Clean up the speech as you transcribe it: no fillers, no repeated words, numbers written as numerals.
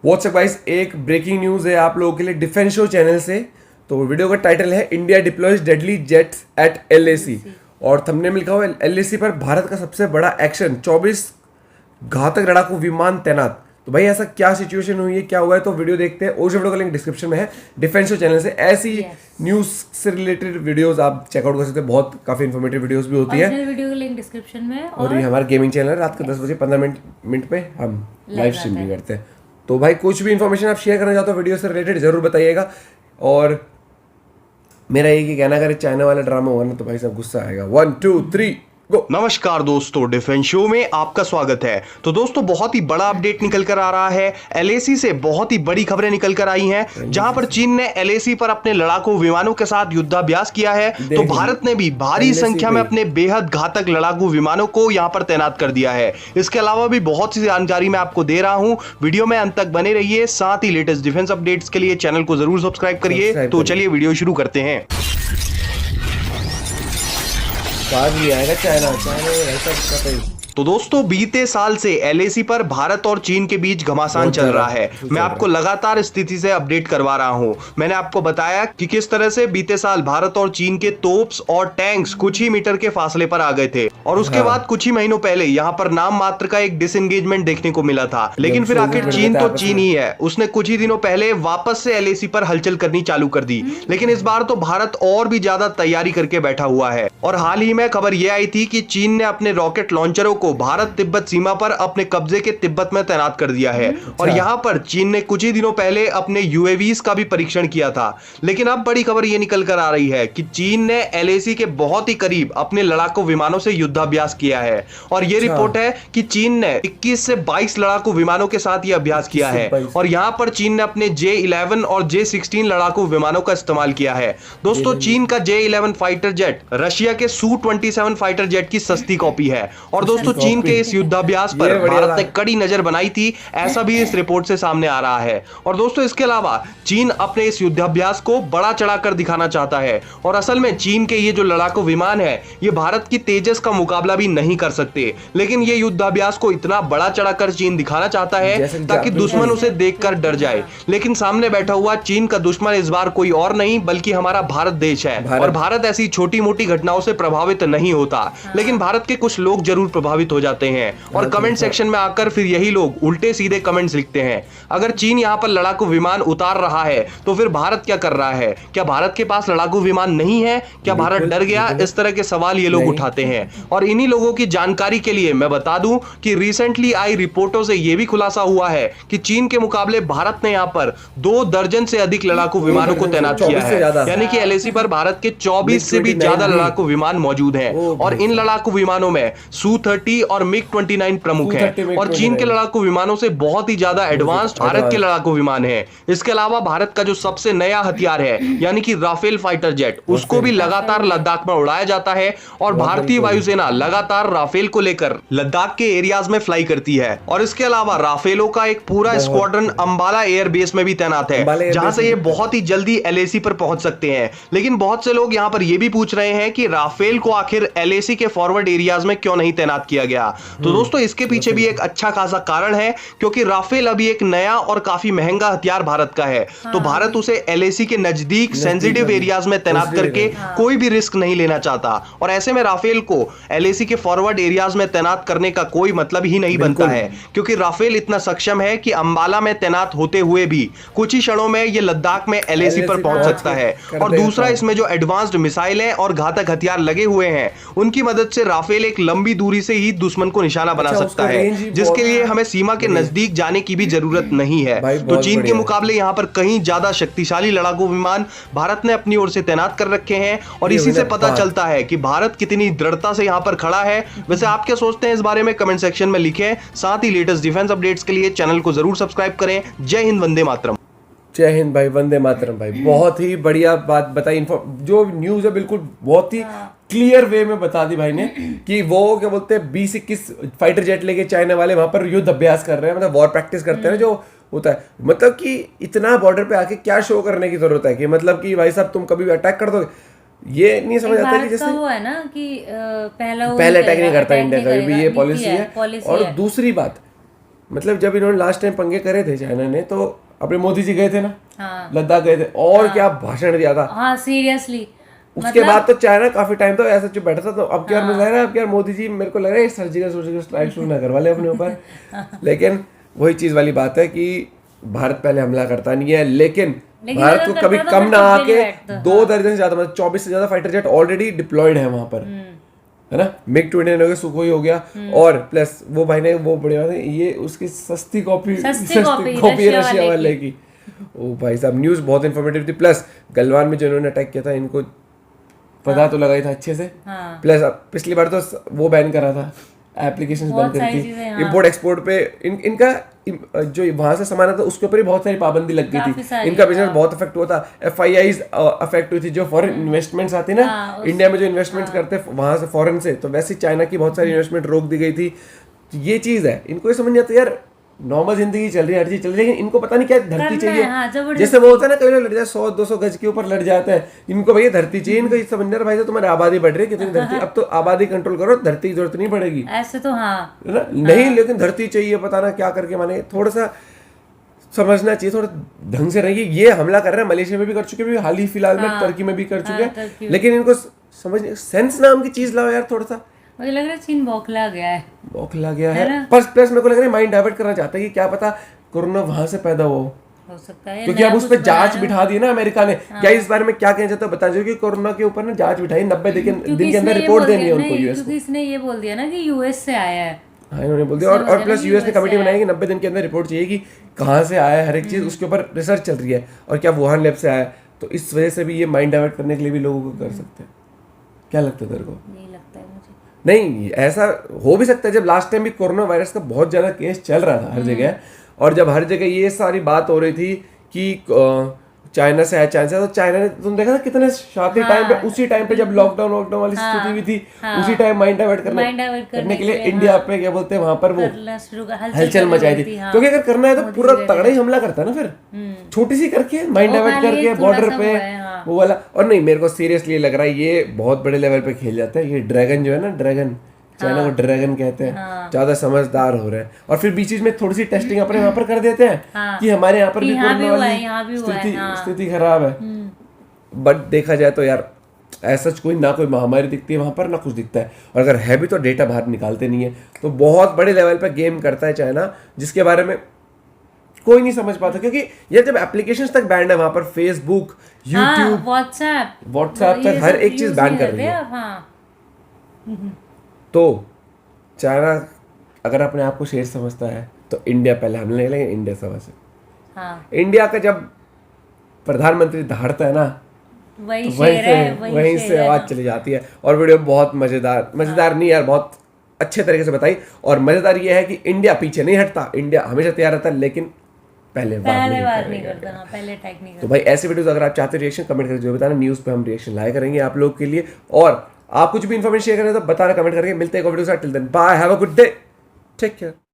WhatsApp guys, एक breaking news है आप लोगों के लिए डिफेंस शो चैनल से। तो वीडियो का टाइटल है India deploys deadly jets at LAC और थंबनेल में लिखा हुआ है एलएसी पर भारत का सबसे बड़ा एक्शन, 24 घातक लड़ाकू विमान तैनात। तो भाई ऐसा क्या सिचुएशन हुई है, क्या हुआ है, तो वीडियो देखते हैं। उस वीडियो का लिंक डिस्क्रिप्शन में है डिफेंस शो चैनल से। ऐसी न्यूज़ से रिलेटेड वीडियोस आप चेकआउट कर सकते हैं, बहुत काफी इन्फॉर्मेटिव वीडियोस भी होती है। वीडियो का लिंक डिस्क्रिप्शन में है और ये हमारा गेमिंग चैनल है, रात के 10 बजे 15 मिनट पे हम लाइव स्ट्रीम भी करते हैं। तो भाई कुछ भी इन्फॉर्मेशन आप शेयर करना चाहते हो वीडियो से रिलेटेड जरूर बताइएगा। और मेरा एक ही कहना, अगर चाइना वाला ड्रामा हुआ ना तो भाई सब गुस्सा आएगा। 1 2 3 गो। नमस्कार दोस्तों, डिफेंस शो में आपका स्वागत है। तो दोस्तों बहुत ही बड़ा अपडेट निकल कर आ रहा है। एलएसी से बहुत ही बड़ी खबरें निकल कर आई हैं, जहां पर चीन ने एलएसी पर अपने लड़ाकू विमानों के साथ युद्धाभ्यास किया है, तो भारत ने भी भारी संख्या में अपने बेहद घातक लड़ाकू विमानों को यहां पर तैनात कर दिया है। इसके अलावा भी बहुत सी जानकारी मैं आपको दे रहा हूं, वीडियो में अंत तक बने रहिए। साथ ही लेटेस्ट डिफेंस अपडेट्स के लिए चैनल को जरूर सब्सक्राइब करिए। तो चलिए वीडियो शुरू करते हैं। बाद भी आएगा चाइना ऐसा पता ही। तो दोस्तों बीते साल से एलएसी पर भारत और चीन के बीच घमासान चल रहा है। मैं आपको लगातार स्थिति से अपडेट करवा रहा हूं। मैंने आपको बताया कि किस तरह से बीते साल भारत और चीन के तोप्स और टैंक्स कुछ ही मीटर के फासले पर आ गए थे, और उसके बाद कुछ ही महीनों पहले यहां पर नाम मात्र का एक डिसएंगेजमेंट देखने को मिला था। लेकिन फिर आखिर चीन तो चीन ही है, उसने कुछ ही दिनों पहले वापस से एलएसी पर हलचल करनी चालू कर दी। लेकिन इस बार तो भारत और भी ज्यादा तैयारी करके बैठा हुआ है। और हाल ही में खबर यह आई थी कि चीन ने अपने रॉकेट लॉन्चरों को भारत तिब्बत सीमा पर अपने कब्जे के तिब्बत में तैनात कर दिया है। और यहां पर चीन ने कुछ ही दिनों पहले अपने यूएवीज का भी परीक्षण किया था। लेकिन अब बड़ी खबर यह निकल कर आ रही है कि चीन ने एलएसी के बहुत ही करीब अपने लड़ाकू विमानों से युद्धाभ्यास किया है। और यह रिपोर्ट है कि चीन ने 21 से 22 लड़ाकू विमानों के साथ यह अभ्यास किया है। और यहां पर चीन ने अपने J-11 और J-16 लड़ाकू विमानों का इस्तेमाल किया है। दोस्तों चीन का J-11 फाइटर जेट रशिया के Su-27 फाइटर जेट की सस्ती कॉपी है। और दोस्तों चीन के इस युद्धाभ्यास पर भारत ने कड़ी नजर बनाई थी, ऐसा भी इस रिपोर्ट से सामने आ रहा है। और दोस्तों इसके अलावा चीन अपने इस युद्धाभ्यास को बड़ा चढ़ाकर दिखाना चाहता है। और असल में चीन के ये जो लड़ाकू विमान है, ये भारत की तेजस का मुकाबला भी नहीं कर सकते। लेकिन ये युद्धाभ्यास को इतना बड़ा चढ़ाकर चीन दिखाना चाहता है ताकि दुश्मन उसे देखकर डर जाए। लेकिन सामने बैठा हुआ चीन का दुश्मन इस बार कोई और नहीं बल्कि हमारा भारत देश है। और भारत ऐसी छोटी मोटी घटनाओं से प्रभावित नहीं होता, लेकिन भारत के कुछ लोग जरूर प्रभावित हो जाते हैं। और कमेंट सेक्शन में आकर फिर यही लोग उल्टे सीधे कमेंट्स लिखते हैं। अगर चीन यहां पर लड़ाकू विमान उतार रहा है तो फिर भारत क्या कर रहा है? क्या भारत के पास लड़ाकू विमान नहीं है? क्या भारत डर गया? इस तरह के सवाल ये लोग उठाते हैं। और इन्हीं लोगों की जानकारी के लिए मैं बता दूं कि रिसेंटली आई रिपोर्टों से यह भी खुलासा हुआ है कि चीन के मुकाबले भारत ने यहां पर 2 दर्जन से अधिक लड़ाकू विमानों को तैनात किया है। यानी कि एलएसी पर भारत के 24 से भी ज्यादा लड़ाकू विमान मौजूद हैं। और इन लड़ाकू विमानों में Su-30 और MiG-29 प्रमुख हैं। और चीन के लड़ाकू विमानों से बहुत ही ज्यादा एडवांस्ड भारत के लड़ाकू विमान हैं। इसके अलावा भारत का जो सबसे नया हथियार है यानी कि राफेल फाइटर जेट, उसको भी लगातार लद्दाख में उड़ाया जाता है। और भारतीय वायुसेना लगातार राफेल को लेकर लद्दाख के एरियाज में फ्लाई करती है। और इसके अलावा राफेलों का एक पूरा स्क्वाड्रन अंबाला एयरबेस में भी तैनात है, जहां से ये बहुत ही जल्दी एलएसी पर पहुंच सकते हैं। लेकिन बहुत से लोग यहां पर यह भी पूछ रहे हैं कि राफेल को आखिर एलएसी के फॉरवर्ड एरियाज में क्यों नहीं तैनात किया गया। तो दोस्तों इसके पीछे भी एक अच्छा खासा कारण है, क्योंकि राफेल अभी एक नया और काफी महंगा हथियार भारत का है। तो भारत उसे एलएसी के नजदीक सेंसिटिव एरियाज में तैनात करके कोई भी रिस्क नहीं लेना चाहता। और ऐसे में राफेल को एलएसी के फॉरवर्ड एरियाज में तैनात करने का कोई मतलब ही नहीं बनता है, क्योंकि राफेल इतना सक्षम है कि अंबाला में तैनात होते हुए भी कुछ ही क्षणों में यह लद्दाख में एलएसी पर पहुंच सकता है। और दूसरा, इसमें जो एडवांस्ड मिसाइलें और घातक हथियार लगे हुए हैं, उनकी मदद से राफेल एक लंबी दूरी से ही दुश्मन को निशाना बना सकता है, जिसके लिए हमें सीमा के नजदीक जाने की भी जरूरत नहीं है। तो चीन के मुकाबले यहां पर कहीं ज्यादा शक्तिशाली लड़ाकू विमान भारत ने अपनी ओर से तैनात कर रखे हैं। और इसी से पता चलता है कि भारत कितनी दृढ़ता से यहां पर खड़ा है। वैसे आप क्या सोचते हैं इस बारे में कमेंट सेक्शन में लिखें। साथ ही लेटेस्ट डिफेंस अपडेट्स के लिए चैनल को जरूर सब्सक्राइब करें। जय हिंद, वंदे मातरम। जय हिंद भाई, वंदे मातरम भाई। बहुत ही बढ़िया बात बताई। जो न्यूज़ है बिल्कुल बहुत ही क्लियर वे में बता दी भाई ने कि वो क्या बोलते हैं 20-21 फाइटर जेट लेके चाइना वाले वहां पर युद्ध अभ्यास कर रहे हैं, मतलब वॉर प्रैक्टिस करते हैं जो होता है। मतलब कि इतना बॉर्डर पे आके क्या शो करने की जरूरत है कि मतलब कि भाई साहब तुम कभी भी अटैक कर दोगे, ये नहीं समझ आता कि जैसे वो है ना कि पहले अटैक नहीं करता इंडिया, कभी भी ये पॉलिसी है। और दूसरी बात, मतलब जब इन्होंने लास्ट टाइम पंगे करे थे चाइना ने, तो अपने मोदी जी गए थे ना, हाँ लद्दाख गए थे, और क्या भाषण दिया था। हाँ सीरियसली। उसके बाद तो चाइना काफी टाइम तो ऐसा चुप बैठा था। तो अब क्या मुझे लग रहा है, अब क्या मोदी जी मेरे को लग रहा है सर्जिकल स्ट्राइक शुरू ना करवा ले अपने ऊपर। लेकिन वही चीज वाली बात है कि भारत पहले हमला करता नहीं है, लेकिन भारत को कभी कम ना आके 2 दर्जन से ज्यादा, मतलब 24 से ज्यादा फाइटर जेट ऑलरेडी डिप्लॉयड है वहां पर, है ना। मिग 29 हो गया, सुखोई हो गया, और प्लस वो भाई ने वो बढ़िया, ये उसकी सस्ती कॉपी रशिया वाले की। ओ भाई साहब, न्यूज़ बहुत इन्फॉर्मेटिव थी। प्लस गलवान में जो इन्होंने अटैक किया था, इनको पता तो लगा ही था अच्छे से। प्लस पिछली बार तो वो बैन करा था, एप्लीकेशंस बंद करी थी, इंपोर्ट एक्सपोर्ट पे इनका जो वहां से सामान आता था उसके ऊपर ही बहुत सारी पाबंदी लग गई थी। इनका बिजनेस बहुत अफेक्ट हुआ था, FIIs अफेक्ट हुई थी, जो फॉरेन इन्वेस्टमेंट्स आती ना इंडिया में, जो इन्वेस्टमेंट्स करते वहां से फॉरेन से, तो वैसे चाइना की बहुत सारी इन्वेस्टमेंट रोक दी गई थी। ये चीज है, इनको ये समझ नहीं आता यार, नॉर्मल जिंदगी चल रही है, हर चीज चल रही है, लेकिन इनको पता नहीं क्या धरती चाहिए। जैसे वो होता है ना, कई लोग लड़ जाए 100-200 गज के ऊपर लड़ जाते हैं, इनको भैया धरती चाहिए। इनको समझ नहीं, भाई तो तुम्हारी आबादी बढ़ रही है, कितनी धरती, अब तो आबादी कंट्रोल करो, धरती की जरूरत नहीं पड़ेगी ऐसे तो। हाँ नहीं, लेकिन धरती चाहिए, पता ना क्या करके, माने थोड़ा सा समझना चाहिए, थोड़ा ढंग से रहिए। ये हमला कर रहे हैं, मलेशिया में भी कर चुके हैं, हाल ही फिलहाल में तुर्की में भी कर चुके हैं, लेकिन इनको समझ, सेंस नाम की चीज लाओ यार थोड़ा सा। मुझे लग रहा है चीन बौखला गया है, बौखला गया है। प्लस मेरे को लग रहा है माइंड डाइवर्ट करना चाहता है कि क्या पता कोरोना वहां से पैदा हो सकता है, क्योंकि अब उस पर जांच बिठा दी ना अमेरिका ने। क्या इस बारे में क्या कहना चाहता है बता दीजिए, कि कोरोना के ऊपर ना जांच बिठाई, 90 दिन के अंदर रिपोर्ट देनी है उनको यूएस को। क्योंकि इसने ये बोल दिया ना कि यूएस से आया है। हाँ, इन्होंने बोल दिया, और प्लस यूएस ने कमेटी बनाई कि 90 दिन के अंदर रिपोर्ट चाहिए कि कहाँ से आया है, हर एक चीज उसके ऊपर रिसर्च चल रही है, और क्या वुहान लैब से आया। तो इस वजह से भी ये माइंड डाइवर्ट करने के लिए भी लोगों को कर सकते हैं। क्या लगता है तेरे को? नहीं लगता है मुझे। नहीं, ऐसा हो भी सकता है, जब लास्ट टाइम भी कोरोना वायरस का बहुत ज्यादा केस चल रहा था हर जगह, और जब हर जगह ये सारी बात हो रही थी कि चाइना से है, तो चाइना ने, तुम देखा था कितने शातिर टाइम पे, उसी टाइम पे जब लॉकडाउन वाली स्थिति भी थी, उसी टाइम माइंड डाइवर्ट करने के लिए इंडिया पे क्या बोलते हैं वहां पर वो हलचल मचाई थी। क्योंकि अगर करना है तो पूरा तगड़ा ही हमला करता है ना, फिर छोटी सी करके माइंड डाइवर्ट करके बॉर्डर पे वो वाला। और नहीं, मेरे को सीरियसली लग रहा है ये बहुत बड़े लेवल पे खेल जाता है। ये ड्रैगन जो है ना, ड्रैगन, चाइना को ड्रैगन कहते हैं, ज्यादा समझदार हो रहे हैं, और फिर बीच में थोड़ी सी टेस्टिंग अपने वहां पर कर देते हैं कि हमारे यहाँ पर भी कोरोना वाली स्थिति खराब है। बट देखा जाए तो यार ऐसा कोई ना कोई महामारी दिखती है वहां पर, ना कुछ दिखता है, और अगर है भी तो डेटा बाहर निकालते नहीं है। तो बहुत बड़े लेवल पर गेम करता है चाइना, जिसके बारे में कोई नहीं समझ पाता। क्योंकि यार जब एप्लीकेशंस तक बैंड है वहां पर, फेसबुक, यूट्यूब, व्हाट्सएप तक हर एक चीज बैन कर रही है। तो चाइना अगर अपने आप को शेर समझता है तो इंडिया पहले हमले नहीं लेंगे, इंडिया समझ। इंडिया का जब प्रधानमंत्री दहाड़ता है ना, वहीं से आवाज चली जाती है। और वीडियो बहुत मजेदार नहीं यार, बहुत अच्छे तरीके से बताई। और मजेदार ये है कि इंडिया पीछे नहीं हटता, इंडिया हमेशा तैयार रहता है, लेकिन पहले वार नहीं करता, पहले अटैक नहीं करता। तो भाई ऐसे वीडियोस अगर आप चाहते हो रिएक्शन, कमेंट करके जो बताना, न्यूज़ पे हम रिएक्शन लाया करेंगे आप लोग के लिए। और आप कुछ भी इन्फॉर्मेशन शेयर करें तो बताना कमेंट करके। मिलते हैं एक वीडियो के साथ, till then bye, have a good day, take care.